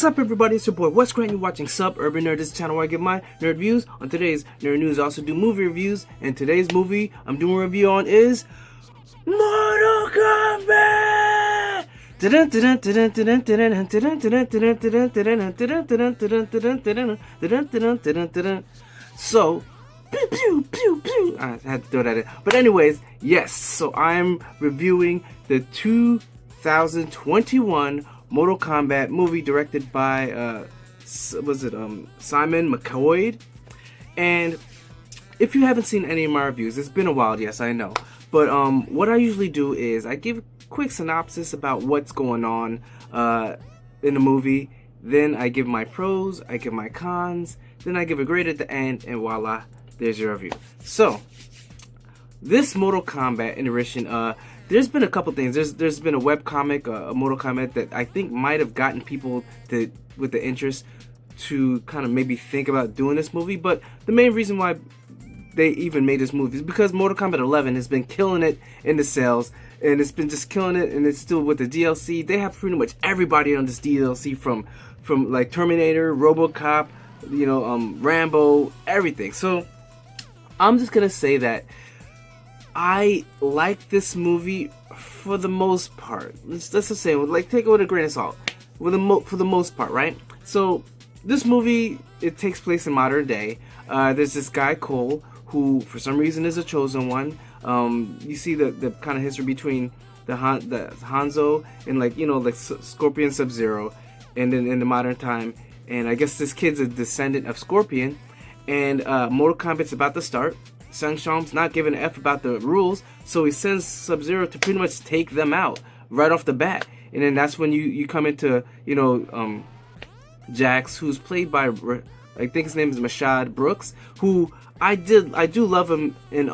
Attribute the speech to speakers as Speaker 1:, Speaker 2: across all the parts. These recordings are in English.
Speaker 1: What's up, everybody? It's your boy Wes Grant. You're watching Suburban Nerd. This is the channel where I give my nerd views. On today's Nerd News, I also do movie reviews. And today's movie I'm doing a review on is Mortal Kombat! So, pew pew pew pew. I had to throw that in. But anyways, yes. So I'm reviewing the 2021 Mortal Kombat movie directed by Simon McCoy. And if you haven't seen any of my reviews, it's been a while, yes, I know. But what I usually do is I give a quick synopsis about what's going on in the movie. Then I give my pros, I give my cons, then I give a grade at the end, and voila, there's your review. So, this Mortal Kombat edition, there's been a couple things. There's been a webcomic, a Mortal Kombat that I think might have gotten people with the interest to kind of maybe think about doing this movie. But the main reason why they even made this movie is because Mortal Kombat 11 has been killing it in the sales, and it's been just killing it, and it's still with the DLC. They have pretty much everybody on this DLC from like Terminator, RoboCop, Rambo, everything. So I'm just gonna say that I like this movie for the most part. Let's just say, like, take it with a grain of salt. For the most part, right? So this movie, it takes place in modern day. There's this guy Cole who, for some reason, is a chosen one. You see the kind of history between the Hanzo and like Scorpion, Sub-Zero, and then in the modern time. And I guess this kid's a descendant of Scorpion. And Mortal Kombat's about to start. Shang Tsung's not giving an F about the rules, so he sends Sub-Zero to pretty much take them out right off the bat. And then that's when you come into Jax, who's played by, I think his name is Mashad Brooks, who I do love him in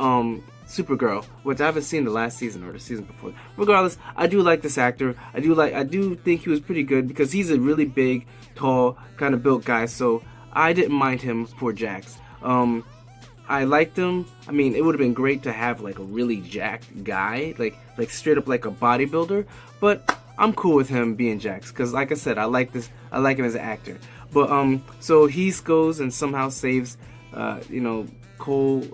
Speaker 1: Supergirl, which I haven't seen the last season or the season before. Regardless, I do like this actor. I do think he was pretty good because he's a really big, tall, kind of built guy. So I didn't mind him for Jax. I liked him. I mean, it would have been great to have like a really jacked guy, like straight up like a bodybuilder. But I'm cool with him being Jax because, like I said, I like him as an actor. But so he goes and somehow saves, Cole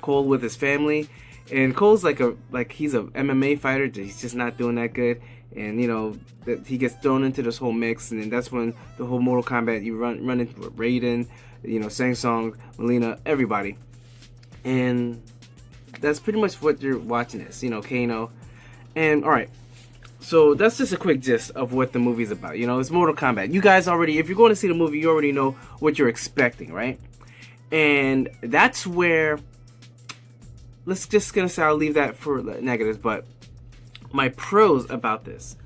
Speaker 1: with his family, and Cole's he's a MMA fighter. He's just not doing that good, and that he gets thrown into this whole mix, and then that's when the whole Mortal Kombat you run into Raiden, Shang Tsung, Melina, everybody, and that's pretty much what you're watching is, Kano, and all right. So that's just a quick gist of what the movie's about. It's Mortal Kombat. You guys already, if you're going to see the movie, you already know what you're expecting, right? And that's where, I'll leave that for negatives, but my pros about this.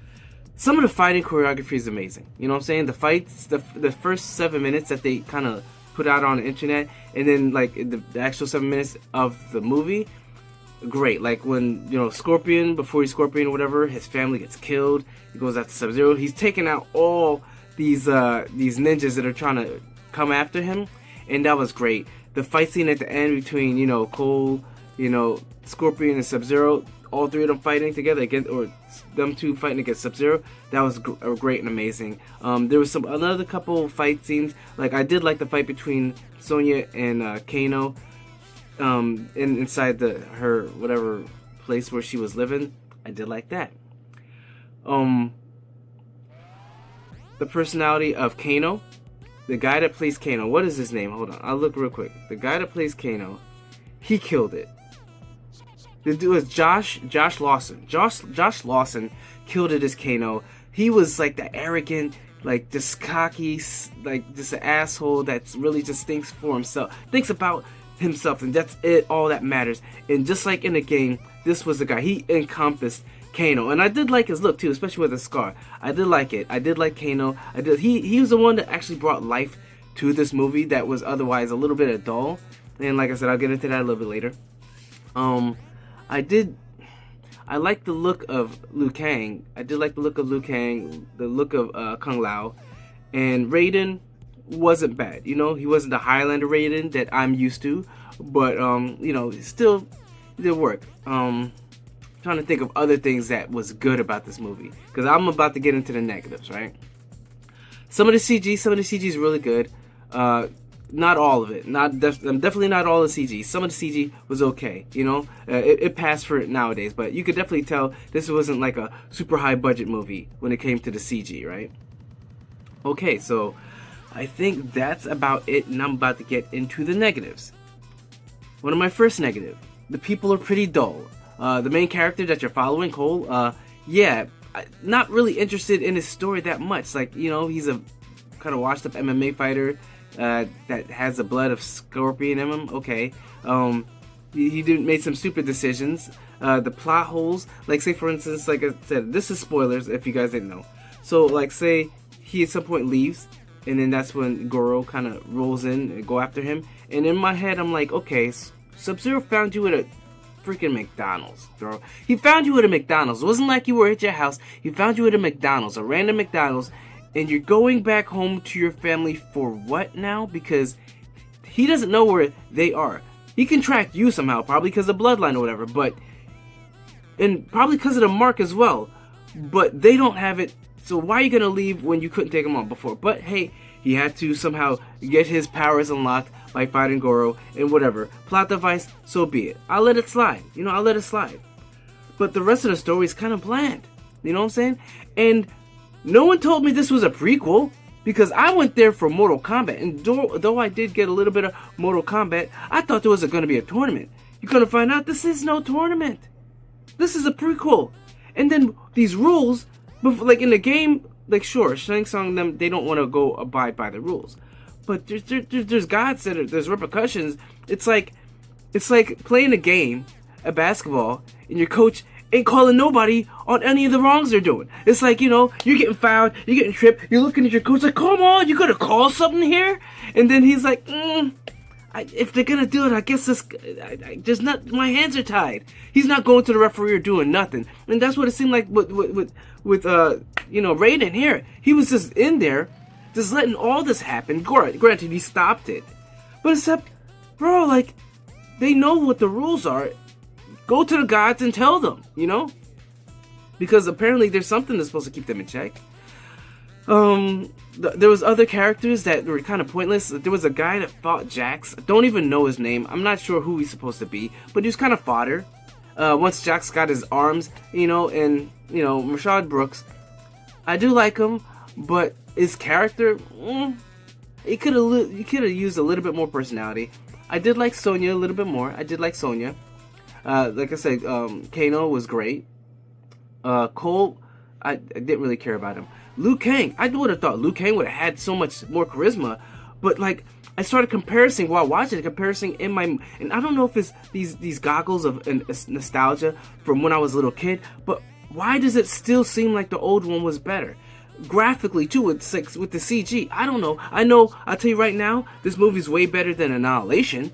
Speaker 1: Some of the fighting choreography is amazing. You know what I'm saying? The fights, the first 7 minutes that they kind of put out on the internet, and then like the actual 7 minutes of the movie, great. Like when Scorpion, before he's Scorpion or whatever, his family gets killed. He goes after Sub-Zero. He's taking out all these ninjas that are trying to come after him, and that was great. The fight scene at the end between Cole, Scorpion and Sub-Zero, all three of them fighting together or them two fighting against Sub-Zero, that was great and amazing. There was another couple fight scenes. Like I did like the fight between Sonya and Kano, inside her whatever place where she was living. I did like that. The personality of Kano, the guy that plays Kano, what is his name? Hold on, I'll look real quick. The guy that plays Kano, he killed it. The dude was Josh Lawson. Josh Lawson killed it as Kano. He was like the arrogant, like just cocky, like just an asshole that really just thinks about himself, and that's it. All that matters. And just like in the game, this was the guy. He encompassed Kano, and I did like his look too, especially with the scar. I did like it. I did like Kano. He was the one that actually brought life to this movie that was otherwise a little bit dull. And like I said, I'll get into that a little bit later. I like the look of Liu Kang. I did like the look of Liu Kang, the look of Kung Lao, and Raiden wasn't bad. He wasn't the Highlander Raiden that I'm used to, but still did work. Trying to think of other things that was good about this movie, because I'm about to get into the negatives, right? Some of the CG is really good. Not all of it. Definitely not all the CG. Some of the CG was okay. You know, it passed for it nowadays. But you could definitely tell this wasn't like a super high budget movie when it came to the CG, right? Okay, so I think that's about it, and I'm about to get into the negatives. One of my first negative: the people are pretty dull. The main character that you're following, Cole, yeah, not really interested in his story that much. Like, you know, he's a kind of washed up MMA fighter that has the blood of Scorpion in him. Okay, he made some stupid decisions. The plot holes, like say for instance, like I said, this is spoilers if you guys didn't know. So like say he at some point leaves, and then that's when Goro kind of rolls in and go after him. And in my head, I'm like, okay, Sub-Zero found you at a freaking McDonald's, bro. He found you at a McDonald's. It wasn't like you were at your house. He found you at a McDonald's, a random McDonald's, and you're going back home to your family for what now? Because he doesn't know where they are. He can track you somehow, probably because of bloodline or whatever, but and probably because of the mark as well. But they don't have it. So why are you gonna leave when you couldn't take him on before? But hey, he had to somehow get his powers unlocked by fighting Goro and whatever. Plot device, so be it. I'll let it slide. You know, I'll let it slide. But the rest of the story is kind of bland. You know what I'm saying? And no one told me this was a prequel, because I went there for Mortal Kombat. And though I did get a little bit of Mortal Kombat, I thought there was going to be a tournament. You're going to find out this is no tournament. This is a prequel. And then these rules, like in the game, like sure, Shang Tsung them, they don't want to go abide by the rules. But there's gods that there's repercussions. It's like playing a game, a basketball, and your coach ain't calling nobody on any of the wrongs they're doing. It's like, you know, you're getting fouled, you're getting tripped, you're looking at your coach like, come on, you gotta call something here? And then he's like, if they're gonna do it, I guess there's not, my hands are tied. He's not going to the referee or doing nothing. And that's what it seemed like with you know, Raiden here. He was just in there, just letting all this happen. Granted, he stopped it. But except, bro, like, they know what the rules are. Go to the gods and tell them, you know? Because apparently there's something that's supposed to keep them in check. There was other characters that were kind of pointless. There was a guy that fought Jax. I don't even know his name. I'm not sure who he's supposed to be. But he was kind of fodder. Once Jax got his arms, you know, and, you know, Rashad Brooks, I do like him, but his character, he could have used a little bit more personality. I did like Sonya a little bit more. I did like Sonya. Like I said, Kano was great. Cole, I didn't really care about him. Liu Kang, I would have thought Liu Kang would have had so much more charisma, but like I started comparing while watching it, in my, and I don't know if it's these goggles of nostalgia from when I was a little kid, but why does it still seem like the old one was better? Graphically too, with the CG, I don't know. I'll tell you right now, this movie's way better than Annihilation,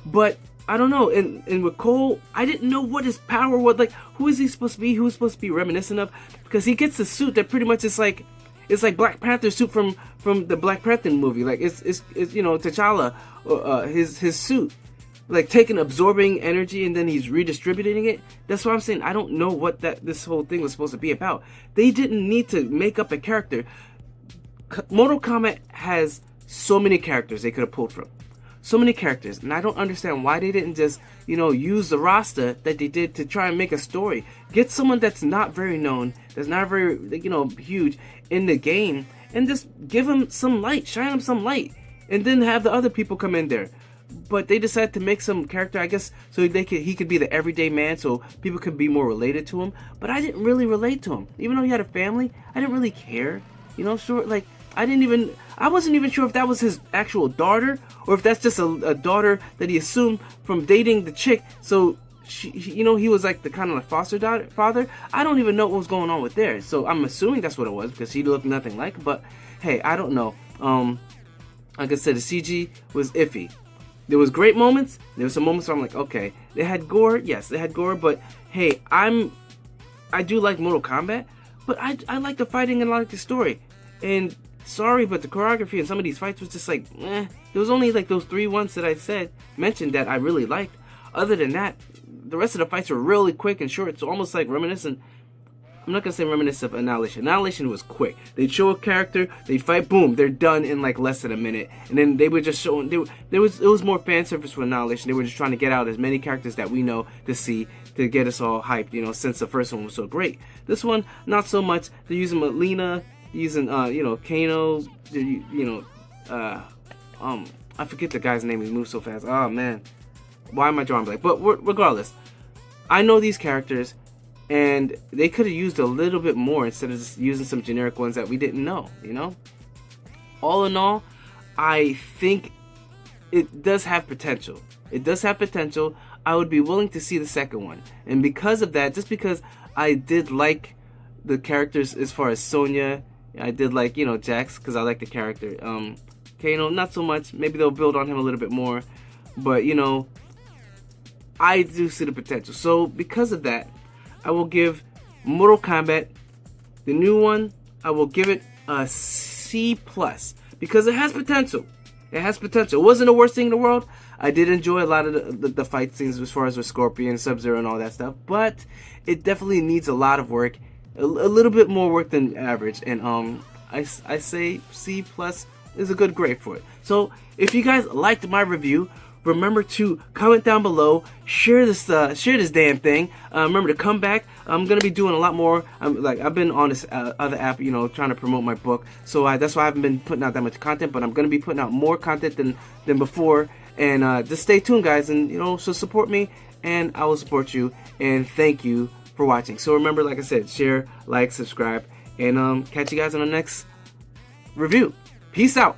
Speaker 1: but I don't know. And with Cole, I didn't know what his power was. Like, who is he supposed to be? Who's supposed to be reminiscent of? Because he gets the suit that pretty much is like, it's like Black Panther's suit from the Black Panther movie. Like it's you know, T'Challa, his suit, like absorbing energy and then he's redistributing it. That's what I'm saying. I don't know what this whole thing was supposed to be about. They didn't need to make up a character. Mortal Kombat has so many characters they could have pulled from. So many characters, and I don't understand why they didn't just, you know, use the roster that they did to try and make a story. Get someone that's not very known, that's not very, you know, huge in the game, and just give him some light, shine him some light, and then have the other people come in there. But they decided to make some character, I guess, so he could be the everyday man, so people could be more related to him. But I didn't really relate to him, even though he had a family. I didn't really care, you know. Sure, like I wasn't even sure if that was his actual daughter or if that's just a daughter that he assumed from dating the chick. So you know, he was like the kind of like foster father. I don't even know what was going on with there. So I'm assuming that's what it was because he looked nothing like. But hey, I don't know. Like I said, the CG was iffy. There was great moments. There was some moments where I'm like, okay, they had gore. Yes, they had gore. But hey, I do like Mortal Kombat, but I like the fighting and I like the story. And sorry, but the choreography in some of these fights was just like, There was only like those 3 ones that I mentioned that I really liked. Other than that, the rest of the fights were really quick and short. It's almost like reminiscent I'm not gonna say reminiscent of Annihilation. Annihilation was quick. They'd show a character, they fight, boom, they're done in like less than a minute. And then they were just showing. It was more fan service for Annihilation. They were just trying to get out as many characters that we know to see to get us all hyped. You know, since the first one was so great. This one, not so much. They're using Melina, using Kano. I forget the guy's name. He moves so fast. Oh man, why am I drawing blank? But regardless, I know these characters. And they could have used a little bit more instead of just using some generic ones that we didn't know, you know? All in all, I think it does have potential. It does have potential. I would be willing to see the second one. And because of that, just because I did like the characters as far as Sonya, I did like, Jax, because I like the character. Kano, not so much. Maybe they'll build on him a little bit more. But, I do see the potential. So, because of that, I will give Mortal Kombat, the new one, I will give it a C+, because it has potential. It has potential. It wasn't the worst thing in the world. I did enjoy a lot of the fight scenes as far as with Scorpion, Sub-Zero, and all that stuff, but it definitely needs a lot of work, a little bit more work than average, and I say C+ is a good grade for it. So if you guys liked my review, remember to comment down below, share this damn thing. Remember to come back. I'm gonna be doing a lot more. I've been on this other app, trying to promote my book. So that's why I haven't been putting out that much content. But I'm gonna be putting out more content than before. And just stay tuned, guys. And so support me, and I will support you. And thank you for watching. So remember, like I said, share, like, subscribe, and catch you guys on the next review. Peace out.